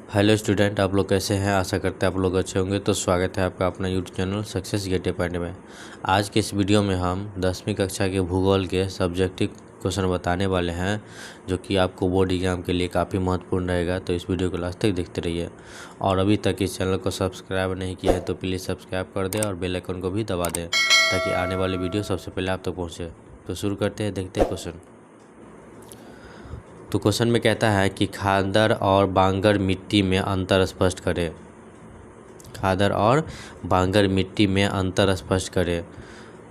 Hello student, आप लोग कैसे हैं। आशा करते हैं आप लोग अच्छे होंगे। तो स्वागत है आपका अपना YouTube channel Success Gate Point में। आज के इस वीडियो में हम 10वीं कक्षा के भूगोल के सब्जेक्टिव क्वेश्चन बताने वाले हैं, जो कि आपको बोर्ड एग्जाम के लिए काफ़ी महत्वपूर्ण रहेगा। तो इस वीडियो को लास्ट तक देखते रहिए। और अभी तक इस चैनल को सब्सक्राइब नहीं किया है तो प्लीज़ सब्सक्राइब कर दें और बेल आइकन को भी दबा दें, ताकि आने वाली वीडियो सबसे पहले आप तक पहुँचे। तो शुरू करते हैं, देखते हैं क्वेश्चन। तो क्वेश्चन में कहता है कि खादर और बांगर मिट्टी में अंतर स्पष्ट करें। खादर और बांगर मिट्टी में अंतर स्पष्ट करें।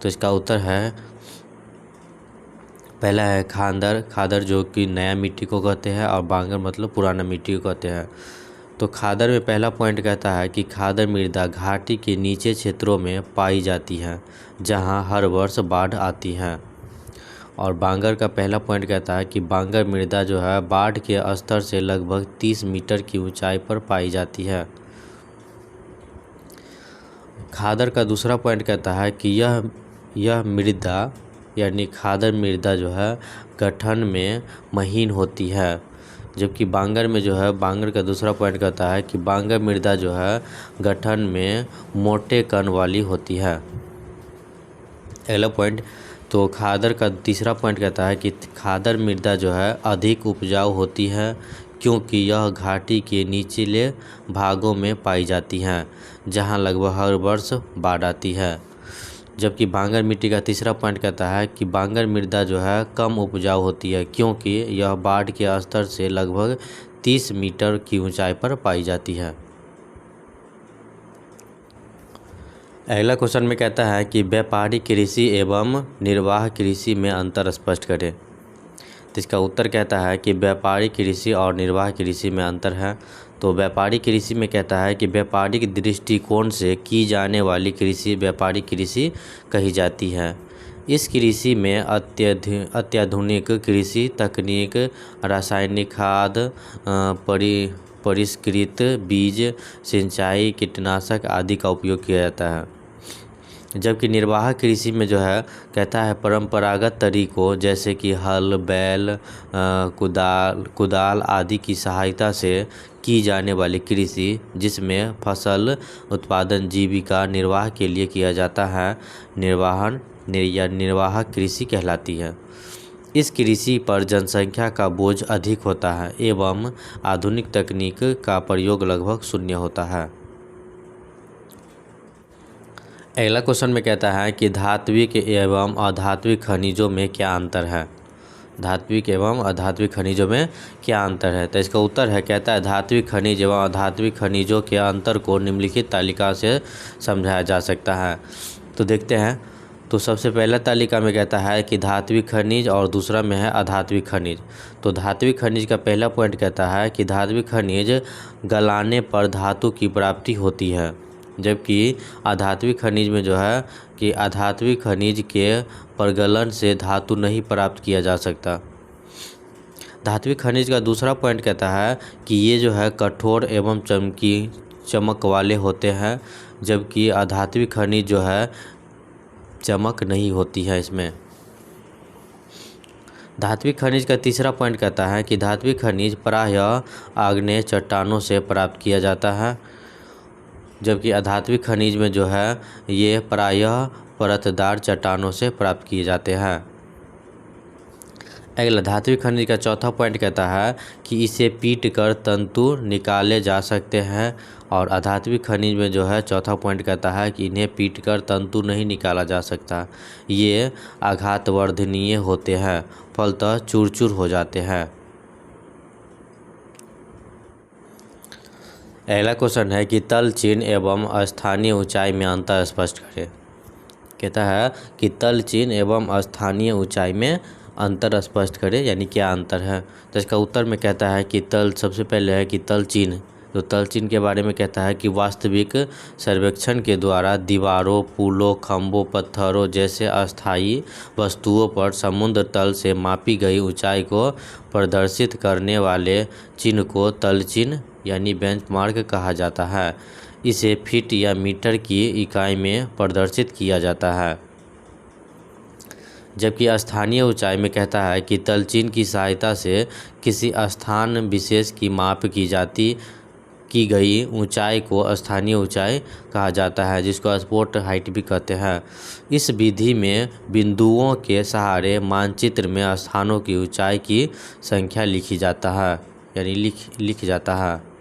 तो इसका उत्तर है, पहला है खादर। खादर जो कि नया मिट्टी को कहते हैं, और बांगर मतलब पुराना मिट्टी को कहते हैं। तो खादर में पहला पॉइंट कहता है कि खादर मृदा घाटी के नीचे क्षेत्रों में पाई जाती है, जहां हर वर्ष बाढ़ आती है। और बांगर का पहला पॉइंट कहता है कि बांगर मृदा जो है बाढ़ के स्तर से लगभग 30 मीटर की ऊंचाई पर पाई जाती है। खादर का दूसरा पॉइंट कहता है कि यह मृदा यानी खादर मृदा जो है गठन में महीन होती है, जबकि बांगर में जो है, बांगर का दूसरा पॉइंट कहता है कि बांगर मृदा जो है गठन में मोटे कण वाली होती है। अगला पॉइंट, तो खादर का तीसरा पॉइंट कहता है कि खादर मृदा जो है अधिक उपजाऊ होती है, क्योंकि यह घाटी के निचले भागों में पाई जाती हैं, जहां लगभग हर वर्ष बाढ़ आती है। जबकि बांगर मिट्टी का तीसरा पॉइंट कहता है कि बांगर मृदा जो है कम उपजाऊ होती है, क्योंकि यह बाढ़ के स्तर से लगभग 30 मीटर की ऊंचाई पर पाई जाती है। अगला क्वेश्चन में कहता है कि व्यापारिक कृषि एवं निर्वाह कृषि में अंतर स्पष्ट करें। तो इसका उत्तर कहता है कि व्यापारिक कृषि और निर्वाह कृषि में अंतर है। तो व्यापारिक कृषि में कहता है कि व्यापारिक दृष्टिकोण से की जाने वाली कृषि व्यापारिक कृषि कही जाती है। इस कृषि में अत्याधुनिक कृषि तकनीक, रासायनिक खाद, परिष्कृत बीज, सिंचाई, कीटनाशक आदि का उपयोग किया जाता है। जबकि निर्वाह कृषि में जो है कहता है परंपरागत तरीकों जैसे कि हल, बैल, कुदाल आदि की सहायता से की जाने वाली कृषि, जिसमें फसल उत्पादन जीविका निर्वाह के लिए किया जाता है, निर्वाह कृषि कहलाती है। इस कृषि पर जनसंख्या का बोझ अधिक होता है एवं आधुनिक तकनीक का प्रयोग लगभग शून्य होता है। अगला क्वेश्चन में कहता है कि धात्विक एवं अधात्विक खनिजों में क्या अंतर है। धात्विक एवं अधात्विक खनिजों में क्या अंतर है। तो इसका उत्तर है, कहता है धात्विक खनिज एवं अधात्विक खनिजों के अंतर को निम्नलिखित तालिका से समझाया जा सकता है। तो देखते हैं। तो सबसे पहला तालिका में कहता है कि धात्विक खनिज, और दूसरा में है अधात्विक खनिज। तो धात्विक खनिज का पहला पॉइंट कहता है कि धात्विक खनिज गलाने पर धातु की प्राप्ति होती है, जबकि अधात्विक खनिज में जो है कि अधात्विक खनिज के प्रगलन से धातु नहीं प्राप्त किया जा सकता। धात्विक खनिज का दूसरा पॉइंट कहता है कि ये जो है कठोर एवं चमक वाले होते हैं, जबकि अधात्विक खनिज जो है चमक नहीं होती है इसमें। धात्विक खनिज का तीसरा पॉइंट कहता है कि धात्विक खनिज प्रायः आग्नेय चट्टानों से प्राप्त किया जाता है, जबकि अधात्विक खनिज में जो है ये प्रायः परतदार चट्टानों से प्राप्त किए जाते हैं। अगला धात्विक खनिज का चौथा पॉइंट कहता है कि इसे पीट कर तंतु निकाले जा सकते हैं, और अधात्विक खनिज में जो है चौथा पॉइंट कहता है कि इन्हें पीट कर तंतु नहीं निकाला जा सकता। ये आघातवर्धनीय होते हैं, फलतः चूर चूर हो जाते हैं। अगला क्वेश्चन है कि तल चिन्ह एवं स्थानीय ऊंचाई में अंतर स्पष्ट करें। कहता है कि तल चिन्ह एवं स्थानीय ऊंचाई में अंतर स्पष्ट करें, यानी क्या अंतर है। तो इसका उत्तर में कहता है कि सबसे पहले है कि तल चिन्ह। तो तल चिन्ह के बारे में कहता है कि वास्तविक सर्वेक्षण के द्वारा दीवारों, पुलों, खंभों, पत्थरों जैसे अस्थायी वस्तुओं पर समुद्र तल से मापी गई ऊंचाई को प्रदर्शित करने वाले चिन्ह को तल चिन्ह यानी बेंचमार्क कहा जाता है। इसे फीट या मीटर की इकाई में प्रदर्शित किया जाता है। जबकि स्थानीय ऊंचाई में कहता है कि तलचिन्ह की सहायता से किसी स्थान विशेष की माप की जाती की गई ऊंचाई को स्थानीय ऊंचाई कहा जाता है, जिसको स्पॉट हाइट भी कहते हैं। इस विधि में बिंदुओं के सहारे मानचित्र में स्थानों की ऊंचाई की संख्या लिखी जाता है, यानी लिख जाता है।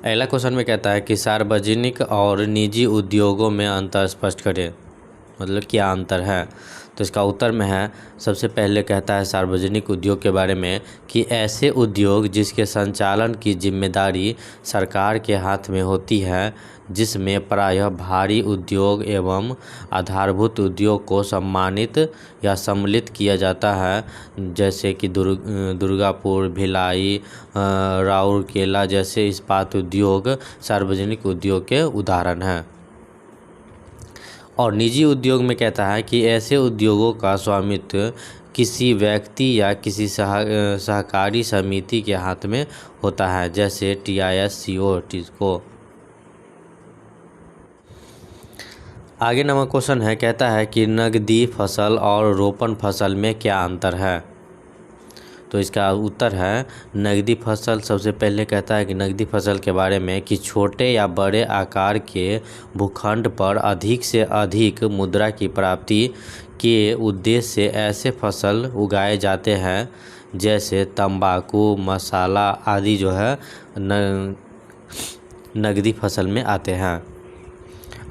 अगला क्वेश्चन में कहता है कि सार्वजनिक और निजी उद्योगों में अंतर स्पष्ट करें, मतलब क्या अंतर है। तो इसका उत्तर में है, सबसे पहले कहता है सार्वजनिक उद्योग के बारे में कि ऐसे उद्योग जिसके संचालन की जिम्मेदारी सरकार के हाथ में होती है, जिसमें प्रायः भारी उद्योग एवं आधारभूत उद्योग को सम्मानित या सम्मिलित किया जाता है, जैसे कि दुर्गापुर, भिलाई, राउरकेला जैसे इस्पात उद्योग सार्वजनिक उद्योग के उदाहरण हैं। और निजी उद्योग में कहता है कि ऐसे उद्योगों का स्वामित्व किसी व्यक्ति या किसी सहकारी समिति के हाथ में होता है, जैसे TISCO टिस्को। आगे नंबर क्वेश्चन है, कहता है कि नकदी फसल और रोपण फसल में क्या अंतर है। तो इसका उत्तर है, नकदी फसल सबसे पहले कहता है कि नकदी फसल के बारे में कि छोटे या बड़े आकार के भूखंड पर अधिक से अधिक मुद्रा की प्राप्ति के उद्देश्य से ऐसे फसल उगाए जाते हैं, जैसे तंबाकू, मसाला आदि जो है नकदी फसल में आते हैं।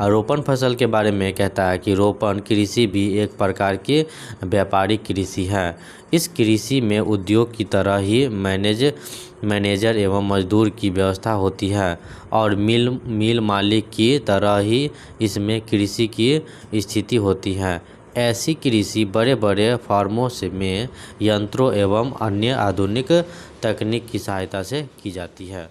रोपण फसल के बारे में कहता है कि रोपण कृषि भी एक प्रकार की व्यापारिक कृषि है। इस कृषि में उद्योग की तरह ही मैनेजर एवं मजदूर की व्यवस्था होती है और मिल मालिक की तरह ही इसमें कृषि की स्थिति होती है। ऐसी कृषि बड़े बड़े फार्मों में यंत्रों एवं अन्य आधुनिक तकनीक की सहायता से की जाती है।